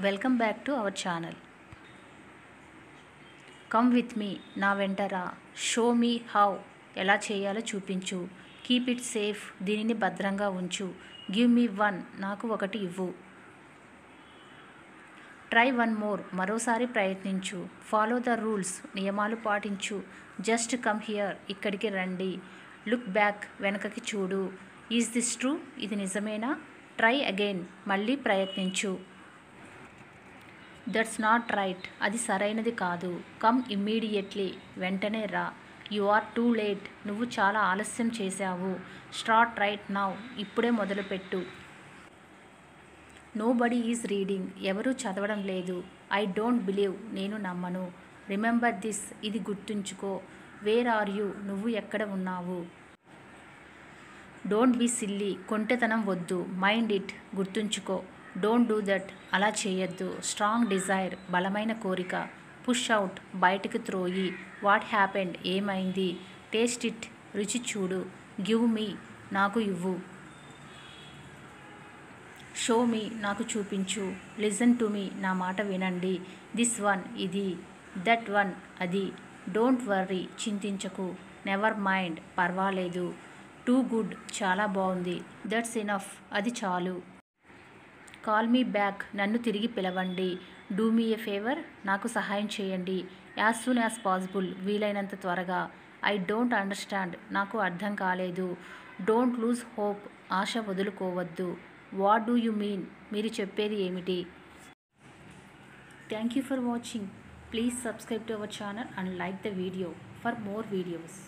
Welcome back to our channel. Come with me, నా వెంటరా. Show me how, ఎలా చేయాలో చూపించు. కీప్ ఇట్ సేఫ్, దీనిని భద్రంగా ఉంచు. గివ్ మీ వన్, నాకు ఒకటి ఇవ్వు. ట్రై వన్ మోర్, మరోసారి ప్రయత్నించు. ఫాలో ద రూల్స్, నియమాలు పాటించు. జస్ట్ కమ్ హియర్, ఇక్కడికి రండి. లుక్ బ్యాక్, వెనకకి చూడు. ఈజ్ దిస్ ట్రూ, ఇది నిజమేనా? ట్రై అగైన్, మళ్ళీ ప్రయత్నించు. దట్స్ నాట్ రైట్, అది సరైనది కాదు. కమ్ ఇమ్మీడియట్లీ, వెంటనే రా. యు ఆర్ టూ లేట్, నువ్వు చాలా ఆలస్యం చేశావు. స్టార్ట్ రైట్ నౌ, ఇప్పుడే మొదలుపెట్టు. నో బడీ ఈజ్ రీడింగ్, ఎవరూ చదవడం లేదు. ఐ డోంట్ బిలీవ్, నేను నమ్మను. రిమెంబర్ దిస్, ఇది గుర్తుంచుకో. వేర్ ఆర్ యూ, నువ్వు ఎక్కడ ఉన్నావు? డోంట్ బీ సిల్లీ, కొంటెతనం వద్దు. మైండ్ ఇట్, గుర్తుంచుకో. డోంట్ డూ దట్, అలా చేయొద్దు. స్ట్రాంగ్ డిజైర్, బలమైన కోరిక. పుష్ అవుట్, బయటికి త్రోయి. వాట్ హ్యాపెండ్, ఏమైంది? టేస్ట్ ఇట్, రుచి చూడు. గివ్ మీ, నాకు ఇవ్వు. షో మీ, నాకు చూపించు. లిజన్ టు మీ, నా మాట వినండి. దిస్ వన్, ఇది. దట్ వన్, అది. డోంట్ వర్రీ, చింతించకు. నెవర్ మైండ్, పర్వాలేదు. టూ గుడ్, చాలా బాగుంది. దట్స్ ఇనఫ్, అది చాలు. కాల్ మీ బ్యాక్, నన్ను తిరిగి పిలవండి. డూ మీ ఏ ఫేవర్, నాకు సహాయం చేయండి. యాజ్ సూన్ యాజ్ పాసిబుల్, వీలైనంత త్వరగా. ఐ డోంట్ అండర్స్టాండ్, నాకు అర్థం కాలేదు. డోంట్ లూజ్ హోప్, ఆశ వదులుకోవద్దు. వాట్ డూ యూ మీన్, మీరు చెప్పేది ఏమిటి? Thank you for watching. Please subscribe to our channel and like the video for more videos.